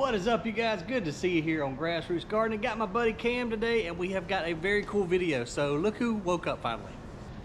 What is up, you guys? Good to see you here on Grassroots Gardening. Got my buddy Cam today, and we have got a very cool video. So look who woke up finally.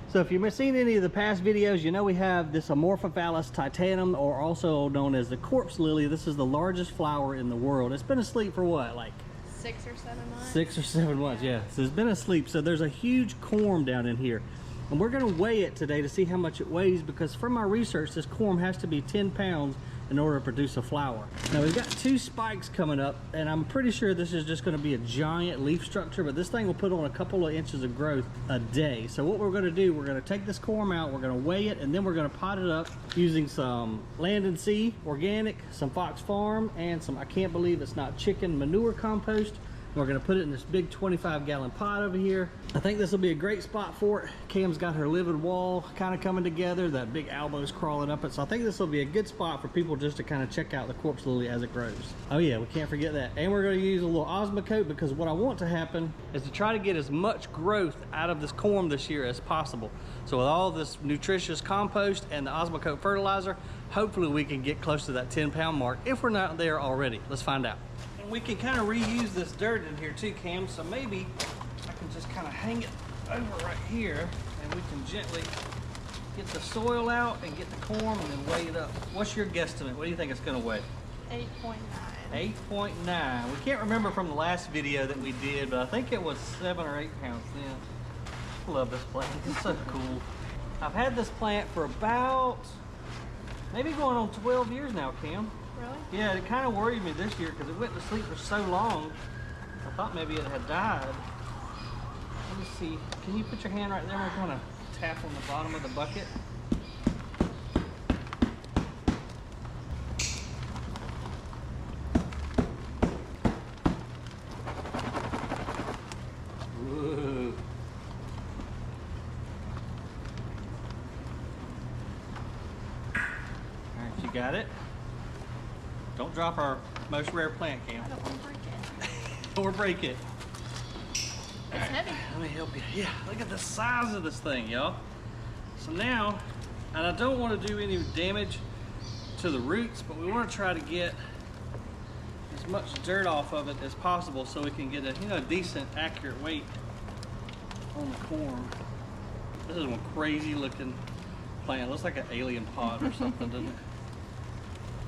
So if you've seen any of the past videos, you know we have this Armorphophallus titanum, or also known as the corpse lily. This is the largest flower in the world. It's been asleep for what, like 6 or 7 months? 6 or 7 months, yeah. So it's been asleep. So there's a huge corm down in here. And we're gonna weigh it today to see how much it weighs, because from my research, this corm has to be 10 pounds in order to produce a flower. Now we've got 2 spikes coming up, and I'm pretty sure this is just gonna be a giant leaf structure, but this thing will put on a couple of inches of growth a day. So what we're gonna do, we're gonna take this corm out, we're gonna weigh it, and then we're gonna pot it up using some Land and Sea organic, some Fox Farm, and some, I can't believe it's not chicken manure compost. We're gonna put it in this big 25-gallon pot over here. I think this will be a great spot for it. Cam's got her livid wall kind of coming together. That big elbow's crawling up it. So I think this will be a good spot for people just to kind of check out the corpse lily as it grows. Oh yeah, we can't forget that. And we're gonna use a little Osmocote, because what I want to happen is to try to get as much growth out of this corm this year as possible. So with all this nutritious compost and the Osmocote fertilizer, hopefully we can get close to that 10-pound mark if we're not there already. Let's find out. We can kind of reuse this dirt in here too, Cam, so maybe I can just kind of hang it over right here, and we can gently get the soil out and get the corm and then weigh it up. What's your guesstimate? What do you think it's going to weigh? 8.9. 8.9. We can't remember from the last video that we did, but I think it was 7 or 8 pounds then. I love this plant. It's so cool. I've had this plant for about maybe going on 12 years now, Cam. Really? Yeah, it kind of worried me this year because it went to sleep for so long. I thought maybe it had died. Let me see. Can you put your hand right there? We're going to tap on the bottom of the bucket. Whoa. All right, you got it? Don't drop our most rare plant, Cam. I don't want to break it. Or break it. It's heavy. Let me help you. Yeah, look at the size of this thing, y'all. So now, and I don't want to do any damage to the roots, but we want to try to get as much dirt off of it as possible so we can get a decent, accurate weight on the corm. This is one crazy looking plant. It looks like an alien pod or something, doesn't it?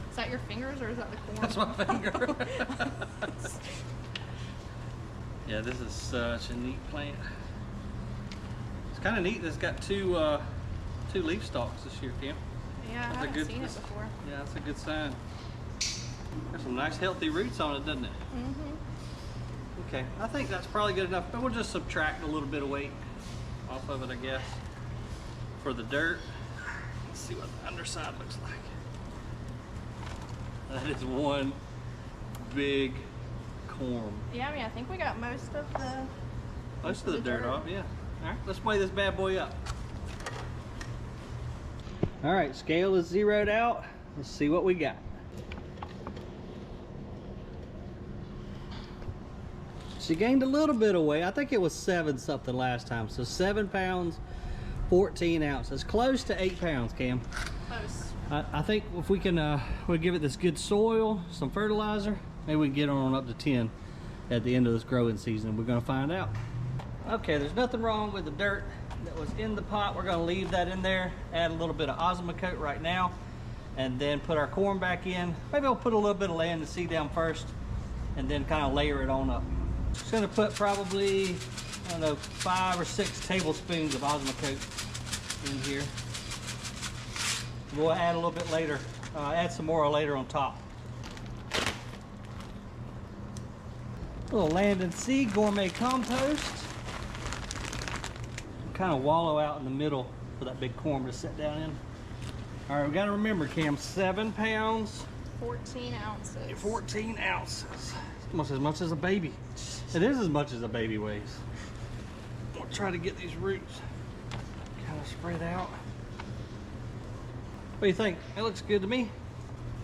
Is that your fingers or is that the corm? That's my finger. Yeah, this is such a neat plant. It's kind of neat that it's got two leaf stalks this year, Kim. Yeah, I haven't seen it before. Yeah, that's a good sign. Got some nice healthy roots on it, doesn't it? Mm-hmm. Okay, I think that's probably good enough, but we'll just subtract a little bit of weight off of it, I guess, for the dirt. Let's see what the underside looks like. That is one big corm. Yeah, I mean, I think we got most of the dirt off, yeah. All right, let's weigh this bad boy up. All right, scale is zeroed out. Let's see what we got. She gained a little bit of weight. I think it was 7 something last time. So 7 pounds, 14 ounces. Close to 8 pounds, Cam. Close. I think if we can we'll give it this good soil, some fertilizer, maybe we can get on up to 10 at the end of this growing season. We're going to find out. Okay, there's nothing wrong with the dirt that was in the pot. We're going to leave that in there, add a little bit of Osmocote right now, and then put our corn back in. Maybe I'll put a little bit of Land and Sea down first, and then kind of layer it on up. Just going to put probably, I don't know, 5 or 6 tablespoons of Osmocote in here. We'll add a little bit later, add some more later on top. A little Land and Sea gourmet compost. Kind of wallow out in the middle for that big corm to sit down in. All right, we got to remember, Cam, 7 pounds. 14 ounces. 14 ounces. Almost as much as a baby. It is as much as a baby weighs. We'll try to get these roots kind of spread out. What do you think? It looks good to me.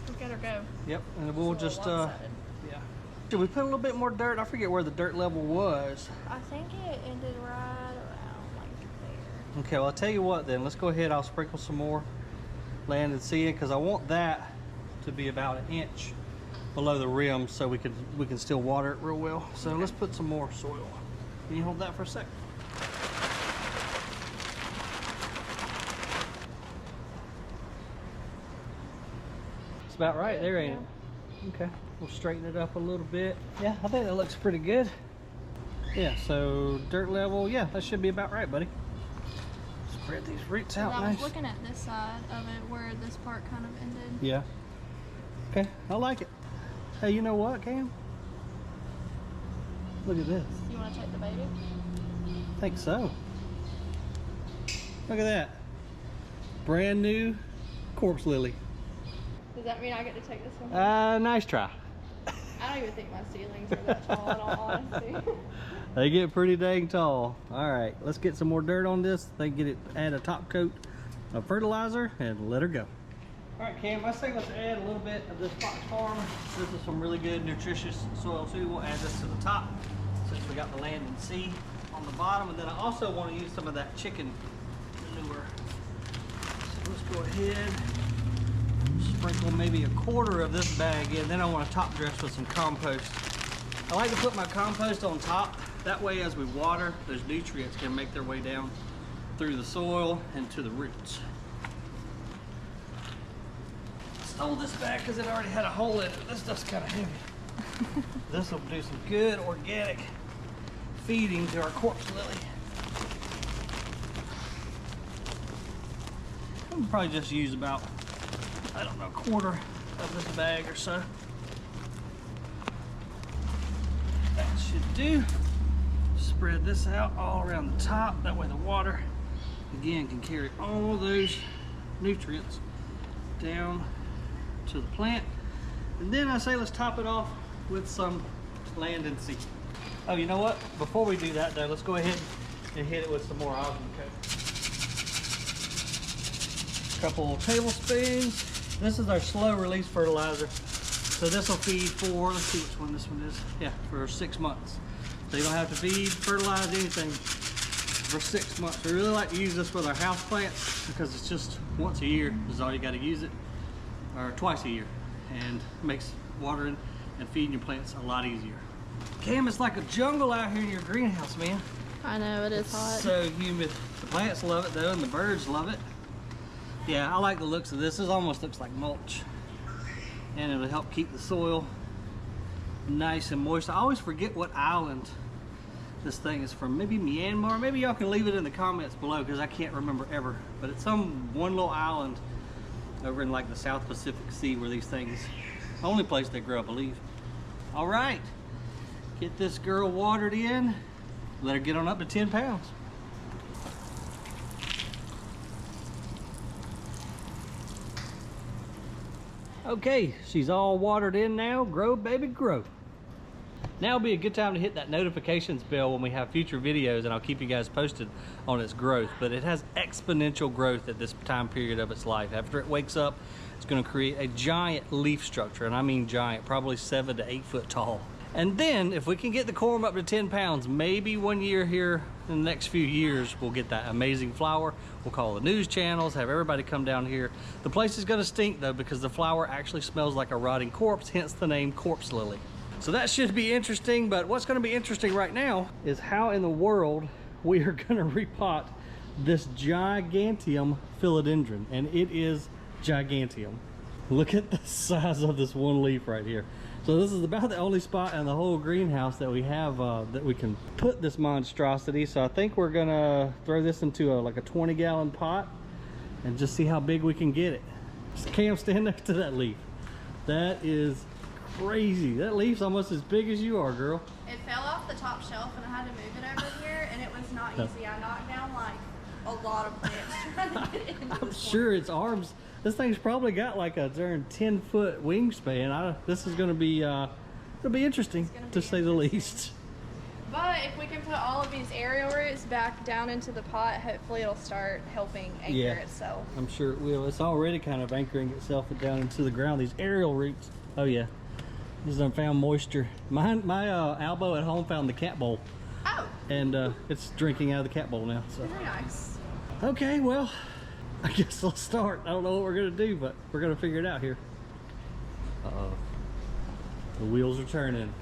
We'll get her go. Yep, and we'll just, yeah. Should we put a little bit more dirt? I forget where the dirt level was. I think it ended right around like there. Okay, well, I'll tell you what then. Let's go ahead. I'll sprinkle some more Land and Sea because I want that to be about 1 inch below the rim so we can still water it real well. So let's put some more soil. Can you hold that for a sec? It's about right there, ain't it? Okay, we'll straighten it up a little bit. Yeah, I think that looks pretty good. Yeah, so dirt level, yeah, that should be about right, buddy. Spread these roots out I nice. was looking at this side of it where this part kind of ended. Yeah. Okay, I like it. Hey, you know what, Cam? Look at this. You want to take the baby? I think so. Look at that. Brand new corpse lily. Does that mean I get to take this one? Nice try. I don't even think my ceilings are that tall in all honesty. They get pretty dang tall. All right, let's get some more dirt on this. They get it, add a top coat of fertilizer and let her go. All right, Cam, I think let's add a little bit of this Fox Farm. This is some really good nutritious soil too. We'll add this to the top since we got the land and sea on the bottom. And then I also want to use some of that chicken manure. So let's go ahead, sprinkle maybe a quarter of this bag in. Then I want to top dress with some compost. I like to put my compost on top. That way as we water, those nutrients can make their way down through the soil and to the roots. Stole this bag because it already had a hole in it. This stuff's kind of heavy. This will do some good organic feeding to our corpse lily. I'll probably just use about, I don't know, a quarter of this bag or so. That should do. Spread this out all around the top. That way the water, again, can carry all those nutrients down to the plant. And then I say let's top it off with some land and sea. Oh, you know what? Before we do that though, let's go ahead and hit it with some more algae coat. Couple tablespoons. This is our slow release fertilizer. So this will feed for, let's see which one this one is. Yeah, for 6 months. So you don't have to feed, fertilize, anything for 6 months. We really like to use this with our house plants because it's just once a year is all you got to use it, or twice a year, and makes watering and feeding your plants a lot easier. Cam, it's like a jungle out here in your greenhouse, man. I know, it is hot. So humid. The plants love it though, and the birds love it. Yeah, I like the looks of this. This almost looks like mulch. And it'll help keep the soil nice and moist. I always forget what island this thing is from. Maybe Myanmar. Maybe y'all can leave it in the comments below because I can't remember ever. But it's some one little island over in like the South Pacific Sea where these things, only place they grow, I believe. All right, get this girl watered in. Let her get on up to 10 pounds. Okay, she's all watered in now. Grow, baby, grow. Now would be a good time to hit that notifications bell when we have future videos, and I'll keep you guys posted on its growth. But it has exponential growth at this time period of its life. After it wakes up, it's going to create a giant leaf structure, and I mean giant, probably 7 to 8 foot tall. And then if we can get the corm up to 10 pounds, maybe 1 year here in the next few years, we'll get that amazing flower. We'll call the news channels, have everybody come down here. The place is gonna stink though, because the flower actually smells like a rotting corpse, hence the name corpse lily. So that should be interesting, but what's gonna be interesting right now is how in the world we are gonna repot this Giganteum philodendron, and it is Giganteum. Look at the size of this one leaf right here. So this is about the only spot in the whole greenhouse that we have that we can put this monstrosity. So I think we're gonna throw this into like a 20-gallon pot and just see how big we can get it. Cam, stand next to that leaf. That is crazy. That leaf's almost as big as you are, girl. It fell off the top shelf and I had to move it over here, and it was not easy. I knocked down like a lot of plants trying to get it into I'm sure its arms, this thing's probably got like a darn 10-foot wingspan. This is gonna be it'll be interesting to say the least. But if we can put all of these aerial roots back down into the pot, hopefully it'll start helping anchor itself. I'm sure it will. It's already kind of anchoring itself down into the ground, these aerial roots. Oh yeah, this is found moisture. My elbow at home found the cat bowl. Oh. And it's drinking out of the cat bowl now. So. Very nice. Okay, well, I guess let's start. I don't know what we're gonna do, but we're gonna figure it out here. Uh-oh. The wheels are turning.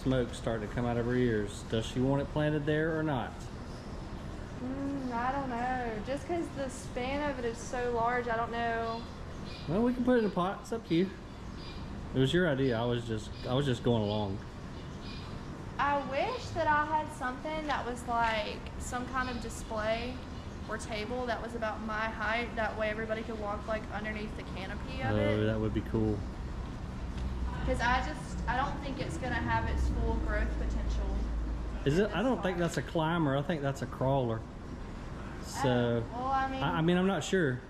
Smoke's starting to come out of her ears. Does she want it planted there or not? I don't know. Just because the span of it is so large, I don't know. Well, we can put it in a pot. It's up to you. It was your idea. I was just going along. I wish that I had something that was like some kind of display or table that was about my height. That way everybody could walk like underneath the canopy of it. Oh, that would be cool. Because I don't think it's gonna have its full growth potential. Is it? I don't think that's a climber. I think that's a crawler. So, well, I mean, I'm not sure.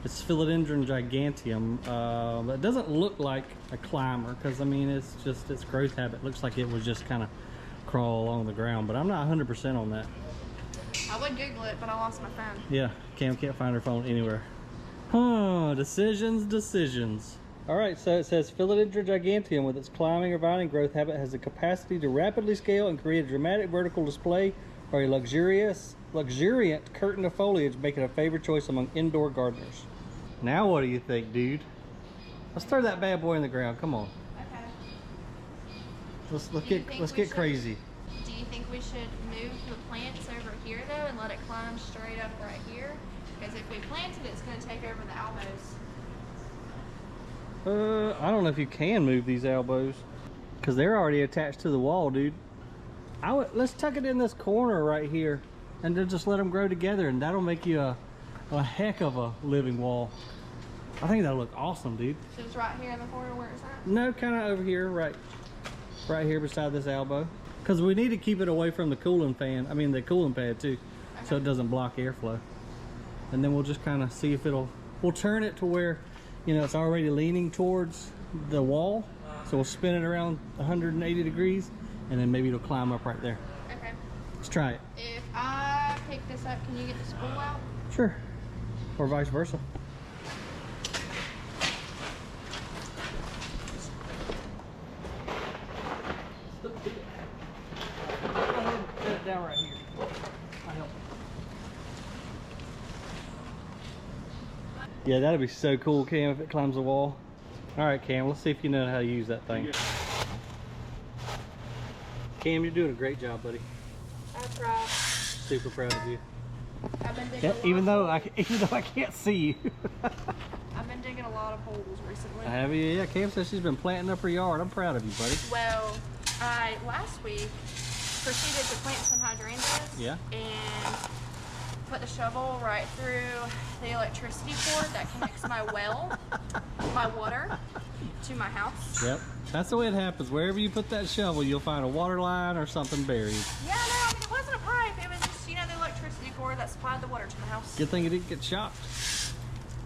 It's Philodendron Giganteum. It doesn't look like a climber because, I mean, it's just its growth habit. Looks like it was just kind of crawl along the ground, but I'm not 100% on that. I would Google it, but I lost my phone. Yeah, Cam can't find her phone anywhere. Decisions. All right, so it says Philodendron Giganteum, with its climbing or vining growth habit, has the capacity to rapidly scale and create a dramatic vertical display or a luxuriant curtain of foliage, making a favorite choice among indoor gardeners. Now what do you think, dude? Let's throw that bad boy in the ground. Come on. Okay. Let's get crazy. Do you think we should move the plants over here though and let it climb straight up right here? Because if we plant it, it's going to take over the elbows. I don't know if you can move these elbows because they're already attached to the wall, dude. Let's tuck it in this corner right here and then just let them grow together, and that'll make you a heck of a living wall. I think that'll look awesome, dude. So it's right here in the corner where it's at? No, kind of over here, right here beside this elbow, because we need to keep it away from the cooling fan. I mean the cooling pad too, okay, so it doesn't block airflow. And then we'll just kind of see if we'll turn it to where, you know, it's already leaning towards the wall. So we'll spin it around 180 degrees, and then maybe it'll climb up right there. Okay. Let's try it. If I pick this up, can you get the spool out? Sure. Or vice versa. Go ahead and set it down right here. I'll help. Yeah, that'd be so cool, Cam, if it climbs the wall. All right, Cam, let's see if you know how to use that thing. Cam, you're doing a great job, buddy. I tried. Super proud of you. I've been digging even though I can't see you. I've been digging a lot of holes recently. Have you? Yeah, Cam says she's been planting up her yard. I'm proud of you, buddy. Well, I last week proceeded to plant some hydrangeas. Yeah. And put the shovel right through the electricity cord that connects my well, my water, to my house. Yep. That's the way it happens. Wherever you put that shovel, you'll find a water line or something buried. Yeah, no, I mean, it wasn't a pipe. It was just, you know, the electricity cord that supplied the water to my house. Good thing you didn't get shocked.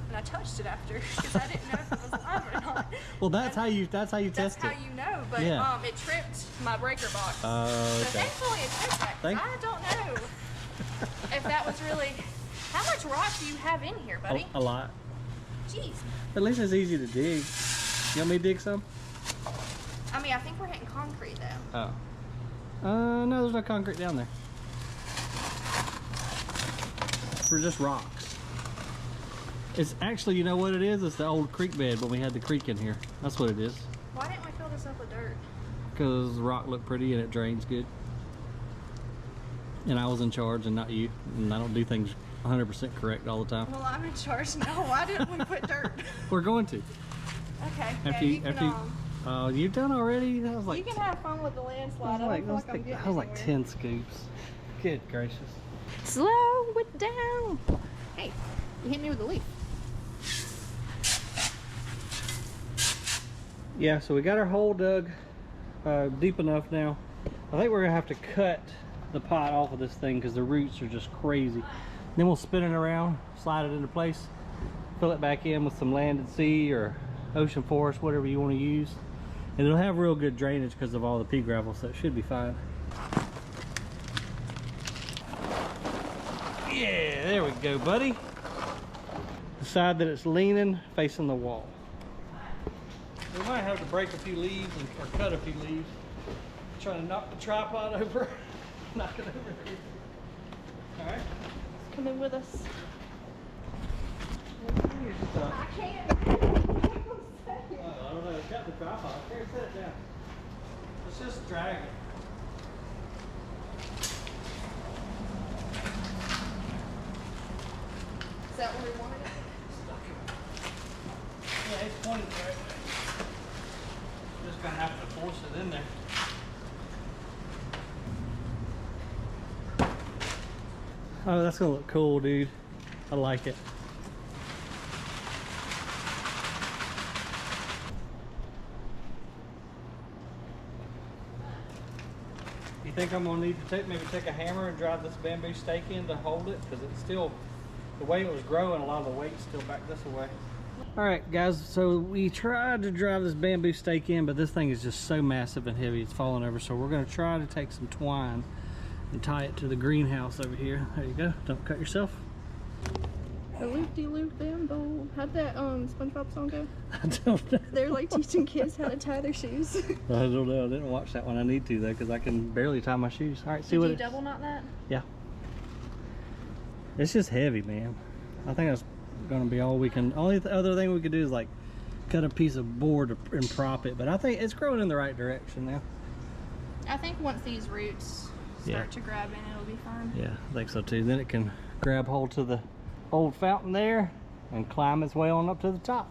And I touched it after because I didn't know if it was alive or not. Well, that's how you test it. That's how you know, but Yeah. it tripped my breaker box. Oh, So okay. thankfully it took that. I don't know if that was really. How much rock do you have in here, buddy? A lot. Jeez. At least it's easy to dig. You want me to dig some? I mean, I think we're hitting concrete though. Oh. No, there's no concrete down there. We're just rocks. It's actually, you know what it is? It's the old creek bed when we had the creek in here. That's what it is. Why didn't we fill this up with dirt? Because the rock looked pretty and it drains good. And I was in charge and not you. And I don't do things 100% correct all the time. Well, I'm in charge now. Why didn't we put dirt? We're going to. Okay. After you you've done already? That was like, you can have fun with the landslide. that was like 10 scoops. Good gracious. Slow it down. Hey, you hit me with a leaf. Yeah, so we got our hole dug deep enough now. I think we're gonna have to cut the pot off of this thing because the roots are just crazy. Then we'll spin it around, slide it into place, fill it back in with some landed sea or ocean forest, whatever you want to use. And it'll have real good drainage because of all the pea gravel, so it should be fine. Yeah, there we go, buddy. Decide that it's leaning, facing the wall. We might have to break a few leaves or cut a few leaves. Trying to knock the tripod over. Knock it over here. Alright. Come in with us. I can't. I don't know. It's got the tripod. Here, set it down. Let's just drag it. Is that where we wanted it? Yeah, it's pointed the right way. Just gonna have to force it in there. Oh, that's gonna look cool, dude. I like it. You think I'm gonna need to maybe take a hammer and drive this bamboo stake in to hold it? Because it's still, the way it was growing, a lot of the weight's still back this way. All right, guys, so we tried to drive this bamboo stake in, but this thing is just so massive and heavy, it's falling over. So we're gonna try to take some twine and tie it to the greenhouse over here. There you go, don't cut yourself. A loop-de-loop bamboo. How'd that SpongeBob song go? I don't know. They're like teaching kids how to tie their shoes. I don't know, I didn't watch that one. I need to though, because I can barely tie my shoes. All right, see what Did you double knot that? Yeah. It's just heavy, man. I think that's gonna be all we can, only other thing we could do is like cut a piece of board and prop it, but I think it's growing in the right direction now. I think once these roots start to grab in, it'll be fine. Yeah, I think so too. Then it can grab hold to the old fountain there and climb its way on up to the top.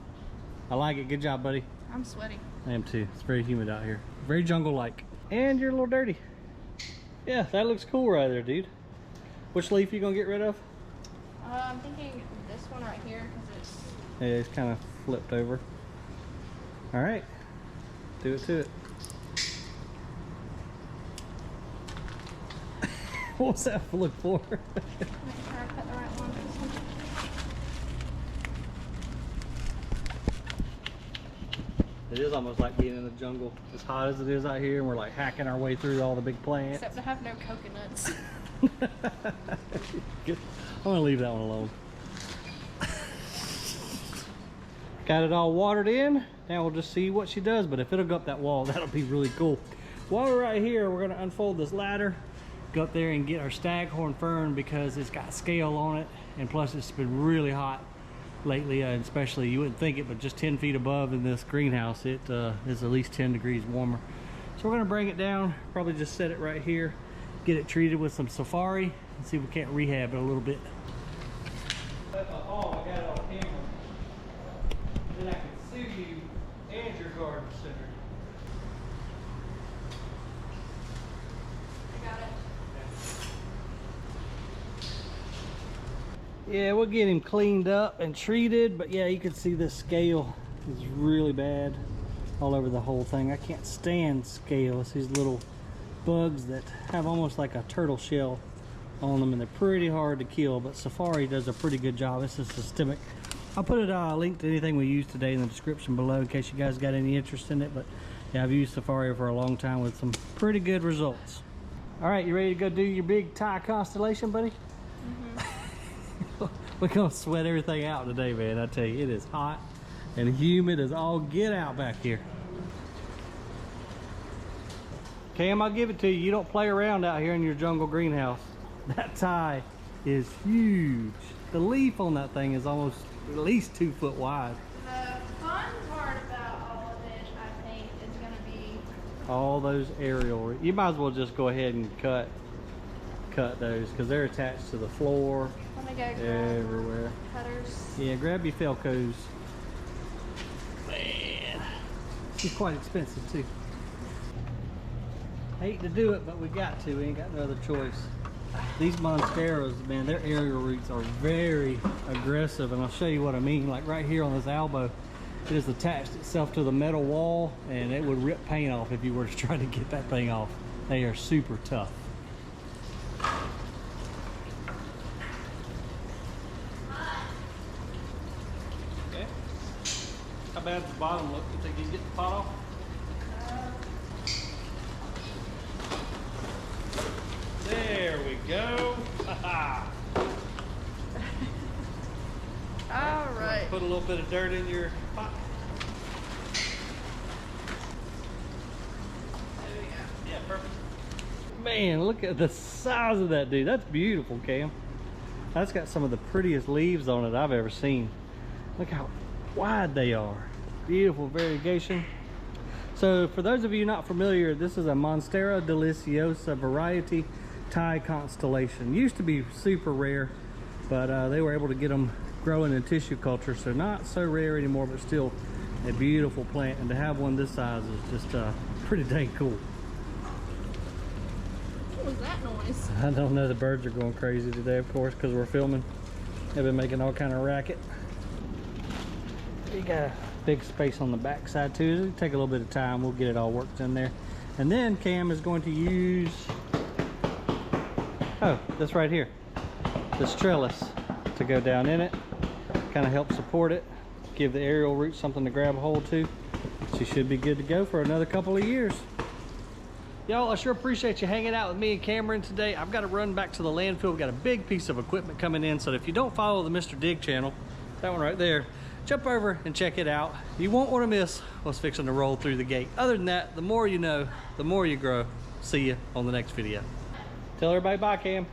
I like it. Good job, buddy. I'm sweaty. I am too. It's very humid out here. Very jungle-like. And you're a little dirty. Yeah, that looks cool right there, dude. Which leaf you gonna get rid of? I'm thinking this one right here because it's... Yeah, it's kind of flipped over. All right, do it to it. What's that look for? Make sure I cut the right one. It is almost like being in the jungle. As hot as it is out here, and we're like hacking our way through all the big plants. Except I have no coconuts. I'm gonna leave that one alone. Got it all watered in. Now we'll just see what she does, but if it'll go up that wall, that'll be really cool. While we're right here, we're gonna unfold this ladder, go up there and get our staghorn fern because it's got scale on it, and plus it's been really hot lately, and especially, you wouldn't think it, but just 10 feet above in this greenhouse, it is at least 10 degrees warmer. So we're gonna bring it down, probably just set it right here, get it treated with some safari, and see if we can't rehab it a little bit. Oh, I got it on camera. Then I can sue you and your garden center. I got it. Yeah, we'll get him cleaned up and treated, but yeah, you can see this scale is really bad all over the whole thing. I can't stand scale. It's these little bugs that have almost like a turtle shell on them, and they're pretty hard to kill, but Safari does a pretty good job. This is systemic. I'll put a link to anything we used today in the description below in case you guys got any interest in it, but yeah, I've used Safari for a long time with some pretty good results. All right, you ready to go do your big Thai constellation, buddy? We're gonna sweat everything out today, man. I tell you, it is hot and humid as all get out back here. Cam, I'll give it to you. You don't play around out here in your jungle greenhouse. That Thai is huge. The leaf on that thing is almost at least 2 foot wide. The fun part about all of it, I think, is going to be... All those aerial, you might as well just go ahead and cut those because they're attached to the floor. Let me go grab everywhere. Cutters. Yeah, grab your Felcos. Man, she's quite expensive too. Hate to do it, but we got to. We ain't got no other choice. These Monsteras, man, their aerial roots are very aggressive, and I'll show you what I mean. Like right here on this elbow, it has attached itself to the metal wall, and it would rip paint off if you were to try to get that thing off. They are super tough. Okay. How bad does the bottom look? You think you can get the pot off? There we go. All right. Put a little bit of dirt in your pot. There we go. Yeah, perfect. Man, look at the size of that dude. That's beautiful, Cam. That's got some of the prettiest leaves on it I've ever seen. Look how wide they are. Beautiful variegation. So for those of you not familiar, this is a Monstera deliciosa variety Thai constellation. Used to be super rare, but they were able to get them growing in tissue culture, so not so rare anymore, but still a beautiful plant. And to have one this size is just pretty dang cool. What was that noise? I don't know, the birds are going crazy today, of course, because we're filming. They've been making all kind of racket. You got a big space on the back side too. It'll take a little bit of time. We'll get it all worked in there. And then Cam is going to use, oh, this right here, this trellis to go down in it, kind of help support it, give the aerial roots something to grab a hold to. She should be good to go for another couple of years. Y'all, I sure appreciate you hanging out with me and Cameron today. I've got to run back to the landfill. We've got a big piece of equipment coming in, so if you don't follow the Mr. Dig channel, that one right there, jump over and check it out. You won't want to miss what's fixing to roll through the gate. Other than that, the more you know, the more you grow. See you on the next video. Tell everybody bye, Cam.